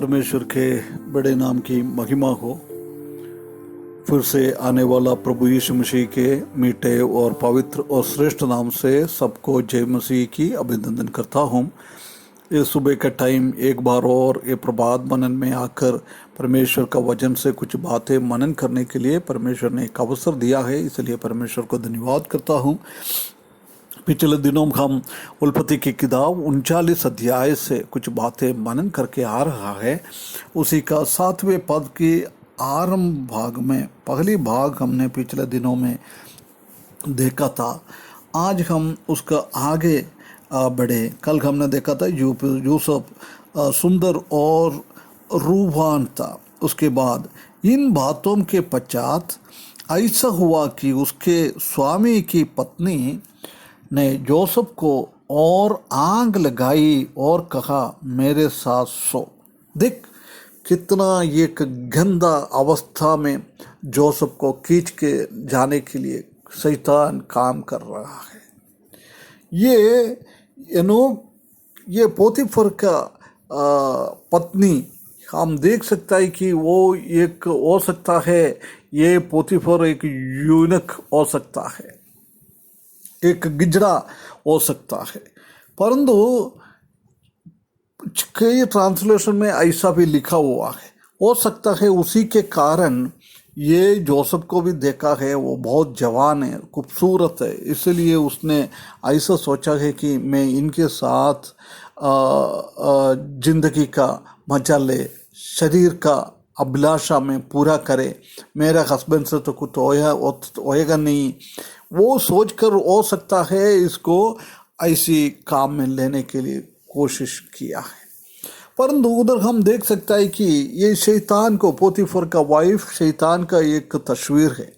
परमेश्वर के बड़े नाम की महिमा हो। फिर से आने वाला प्रभु यीशु मसीह के मीठे और पवित्र और श्रेष्ठ नाम से सबको जय मसीह की अभिनंदन करता हूँ। इस सुबह का टाइम एक बार और ये प्रभात मनन में आकर परमेश्वर का वचन से कुछ बातें मनन करने के लिए परमेश्वर ने एक अवसर दिया है, इसलिए परमेश्वर को धन्यवाद करता हूँ। पिछले दिनों में हम उत्पत्ति की किताब 39 अध्याय से कुछ बातें मनन करके आ रहा है। उसी का 7वें पद की आरंभ भाग में पहली भाग हमने पिछले दिनों में देखा था। आज हम उसका आगे बढ़े। कल हमने देखा था यूसुफ सुंदर और रूहान था। उसके बाद इन बातों के पश्चात ऐसा हुआ कि उसके स्वामी की पत्नी ने जोसेफ को और आग लगाई और कहा, मेरे साथ सो। देख कितना एक गंदा अवस्था में जोसेफ को खींच के जाने के लिए शैतान काम कर रहा है। ये पोतीफर का पत्नी हम देख सकता है कि वो एक हो सकता है, ये पोतीफर एक यूनक हो सकता है, एक गिजड़ा हो सकता है, परंतु कई ट्रांसलेशन में ऐसा भी लिखा हुआ है। हो सकता है उसी के कारण ये जोसेफ को भी देखा है, वो बहुत जवान है, खूबसूरत है, इसलिए उसने ऐसा सोचा है कि मैं इनके साथ जिंदगी का मजा ले, शरीर का अभिलाषा में पूरा करे। मेरा हस्बैंड से तो कुछ होएगा नहीं, वो सोचकर हो सकता है इसको ऐसी काम में लेने के लिए कोशिश किया है। परंतु उधर हम देख सकता है कि ये शैतान को, पोतीफर का वाइफ शैतान का एक तस्वीर है।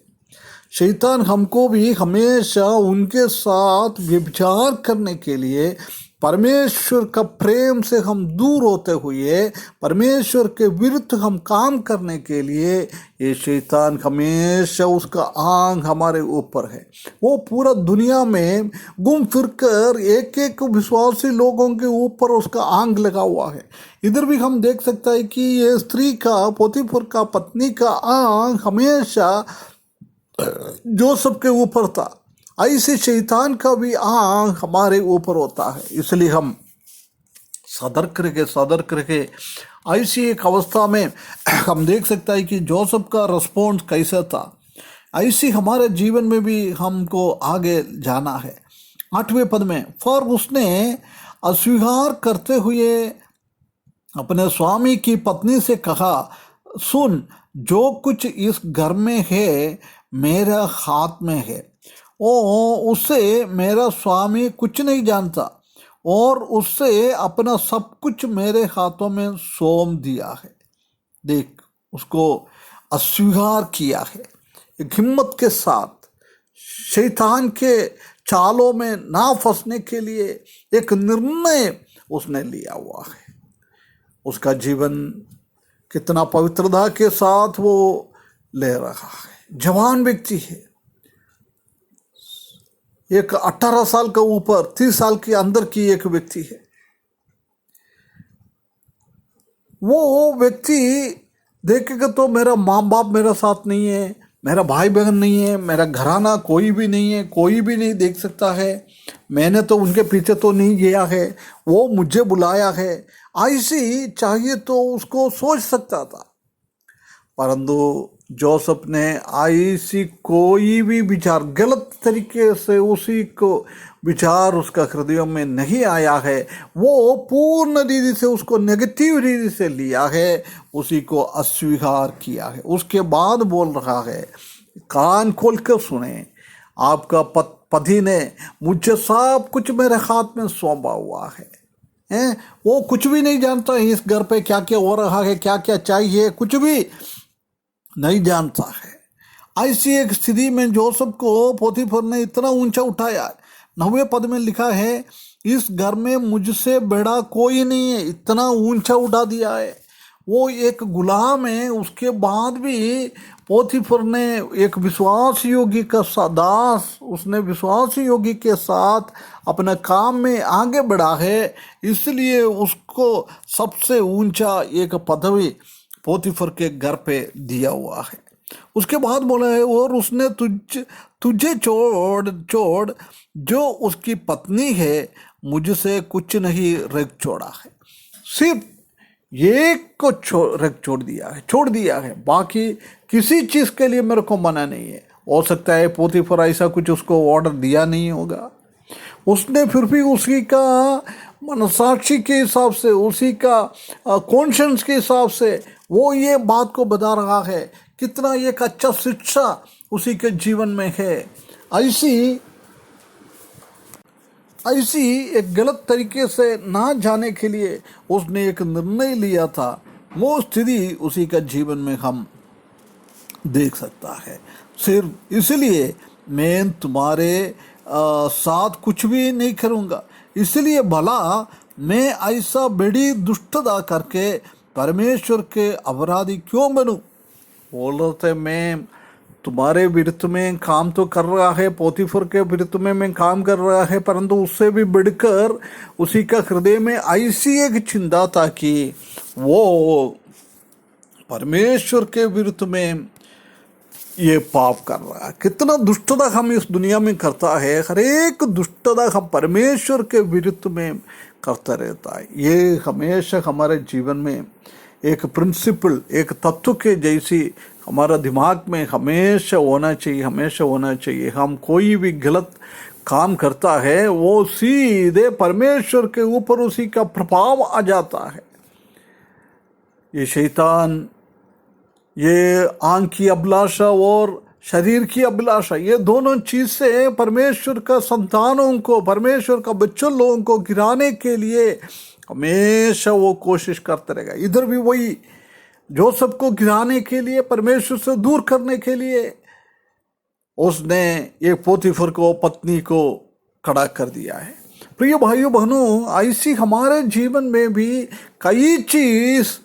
शैतान हमको भी हमेशा उनके साथ व्यभिचार करने के लिए, परमेश्वर का प्रेम से हम दूर होते हुए परमेश्वर के विरुद्ध हम काम करने के लिए, ये शैतान हमेशा उसका आंख हमारे ऊपर है। वो पूरा दुनिया में घूम फिर कर एक एक विश्वासी लोगों के ऊपर उसका आंख लगा हुआ है। इधर भी हम देख सकता है कि ये स्त्री का, पोतीफर का पत्नी का आंख हमेशा जोसेफ के ऊपर था। ऐसे शैतान का भी आंख हमारे ऊपर होता है। इसलिए हम सतर्क रहे। ऐसी एक अवस्था में हम देख सकता है कि जोसेफ का रिस्पॉन्स कैसा था। ऐसी हमारे जीवन में भी हमको आगे जाना है। 8वें पद में, पर उसने अस्वीकार करते हुए अपने स्वामी की पत्नी से कहा, सुन, जो कुछ इस घर में है मेरा हाथ में है, उससे मेरा स्वामी कुछ नहीं जानता और उससे अपना सब कुछ मेरे हाथों में सौंप दिया है। देख, उसको अस्वीकार किया है, एक हिम्मत के साथ शैतान के चालों में ना फंसने के लिए एक निर्णय उसने लिया हुआ है। उसका जीवन कितना पवित्रता के साथ वो ले रहा है। जवान व्यक्ति है, एक 18 साल का ऊपर 30 साल के अंदर की एक व्यक्ति है। वो व्यक्ति देखेगा तो मेरा माँ बाप मेरा साथ नहीं है, मेरा भाई बहन नहीं है, मेरा घराना कोई भी नहीं है, कोई भी नहीं देख सकता है, मैंने तो उनके पीछे तो नहीं गया है, वो मुझे बुलाया है, ऐसी चाहिए तो उसको सोच सकता था। परंतु जोसेफ ने ऐसी कोई भी विचार, गलत तरीके से उसी को विचार उसका हृदय में नहीं आया है। वो पूर्ण रीति से उसको नेगेटिव रीति से लिया है, उसी को अस्वीकार किया है। उसके बाद बोल रहा है, कान खोलकर सुने, आपका पति ने मुझे सब कुछ मेरे हाथ में सौंपा हुआ है। वो कुछ भी नहीं जानता है इस घर पे क्या क्या हो रहा है, क्या क्या चाहिए, कुछ भी नहीं जानता है। ऐसी एक स्थिति में जोसेफ को पोतीफर ने इतना ऊंचा उठाया। 9वें पद में लिखा है, इस घर में मुझसे बड़ा कोई नहीं है, इतना ऊंचा उठा दिया है। वो एक गुलाम है, उसके बाद भी पोतीफर ने एक विश्वास योगी का दास, उसने विश्वास योगी के साथ अपने काम में आगे बढ़ा है, इसलिए उसको सबसे ऊंचा एक पदवी पोतीफर के घर पे दिया हुआ है। उसके बाद बोला है, और उसने तुझे छोड़ छोड़ जो उसकी पत्नी है मुझसे कुछ नहीं रख छोड़ा है। सिर्फ एक को छोड़ दिया है, बाकी किसी चीज़ के लिए मेरे को मना नहीं है। हो सकता है पोतीफर ऐसा कुछ उसको ऑर्डर दिया नहीं होगा, उसने फिर भी उसी का मनसाक्षी के हिसाब से, उसी का कॉन्शियंस के हिसाब से वो ये बात को बता रहा है। कितना एक अच्छा शिक्षा उसी के जीवन में है। ऐसी एक गलत तरीके से ना जाने के लिए उसने एक निर्णय लिया था। वो स्थिति उसी का जीवन में हम देख सकता है। सिर्फ इसलिए मैं तुम्हारे साथ कुछ भी नहीं करूँगा, इसलिए भला मैं ऐसा बड़ी दुष्टता करके परमेश्वर के अपराधी क्यों बनूं। बोल रहे थे, मैं तुम्हारे विरुद्ध में काम तो कर रहा है, पोतीफर के विरुद्ध में मैं काम कर रहा है, परंतु उससे भी बढ़कर उसी का हृदय में ऐसी एक चिंता था कि वो परमेश्वर के विरुद्ध में ये पाप कर रहा है। कितना दुष्टता हम इस दुनिया में करता है, हर एक दुष्टता हम परमेश्वर के विरुद्ध में करता रहता है। ये हमेशा हमारे जीवन में एक प्रिंसिपल, एक तत्व के जैसी हमारा दिमाग में हमेशा होना चाहिए। हम कोई भी गलत काम करता है वो सीधे परमेश्वर के ऊपर उसी का प्रभाव आ जाता है। ये शैतान, ये आंख की अभिलाषा और शरीर की अभिलाषा, ये दोनों चीज़ें परमेश्वर का संतानों को, परमेश्वर का बच्चों लोगों को गिराने के लिए हमेशा वो कोशिश करता रहेगा। इधर भी वही, जोसेफ को गिराने के लिए, परमेश्वर से दूर करने के लिए उसने ये पोतीफर को, पत्नी को खड़ा कर दिया है। प्रिय भाइयों बहनों, ऐसी हमारे जीवन में भी कई चीज़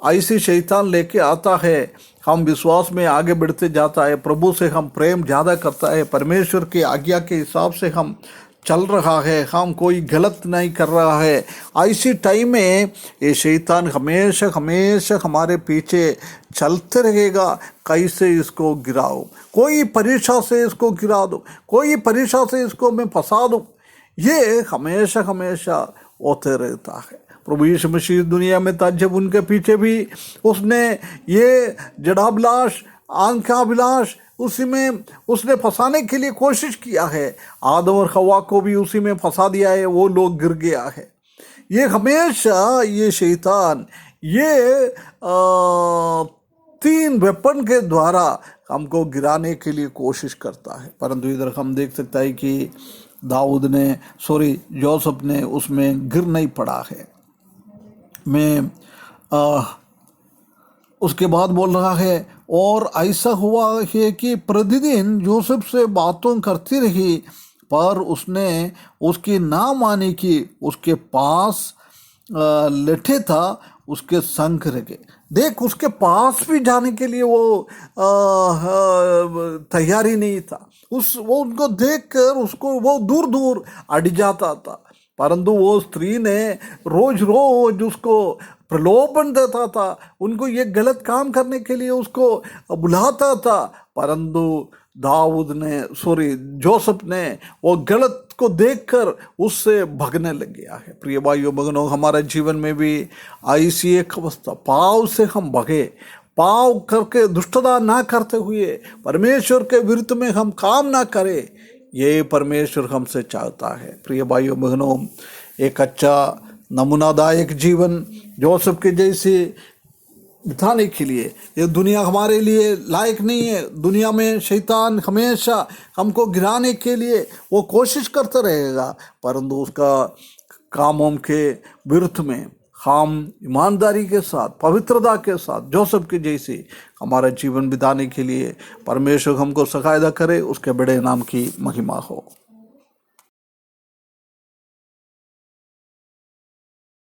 ऐसी शैतान लेके आता है। हम विश्वास में आगे बढ़ते जाता है, प्रभु से हम प्रेम ज़्यादा करता है, परमेश्वर की आज्ञा के हिसाब से हम चल रहा है, हम कोई गलत नहीं कर रहा है। ऐसी टाइम में ये शैतान हमेशा हमारे पीछे चलते रहेगा। कैसे इसको गिराओ, कोई परीक्षा से इसको गिरा दो, कोई परीक्षा से इसको मैं फंसा दूँ, ये हमेशा होते रहता है। प्रभु यीशु मसीह दुनिया में था जब उनके पीछे भी उसने ये जड़ाभिलाष, आंखाभिलाष, उसी में उसने फंसाने के लिए कोशिश किया है। आदम और हवा को भी उसी में फंसा दिया है, वो लोग गिर गया है। ये हमेशा ये शैतान ये 3 वेपन के द्वारा हमको गिराने के लिए कोशिश करता है। परंतु इधर हम देख सकते हैं कि जोसेफ ने उसमें गिर नहीं पड़ा है। मैं उसके बाद बोल रहा है, और ऐसा हुआ है कि प्रतिदिन जोसेफ से बातों करती रही, पर उसने उसकी ना मानी कि उसके पास लेठे था, उसके संग रखे। देख, उसके पास भी जाने के लिए वो तैयारी नहीं था। वो उनको देखकर उसको वो दूर दूर अड़ जाता था। परंतु वो स्त्री ने रोज उसको प्रलोभन देता था, उनको ये गलत काम करने के लिए उसको बुलाता था। परंतु जोसेफ ने वो गलत को देखकर उससे भगने लग गया है। प्रिय भाइयों बहनों, हमारे जीवन में भी ऐसी एक अवस्था, पाप से हम भगे, पाप करके दुष्टता ना करते हुए परमेश्वर के विरुद्ध में हम काम ना करें, ये परमेश्वर हमसे चाहता है। प्रिय भाइयों बहनों, एक अच्छा नमूनादायक जीवन जोसेफ के जैसे बिताने के लिए ये दुनिया हमारे लिए लायक नहीं है। दुनिया में शैतान हमेशा हमको गिराने के लिए वो कोशिश करता रहेगा, परंतु उसका कामों के विरुद्ध में हम ईमानदारी के साथ, पवित्रता के साथ जोसेफ के जैसे हमारा जीवन बिताने के लिए परमेश्वर हमको सहायता करे। उसके बड़े नाम की महिमा हो।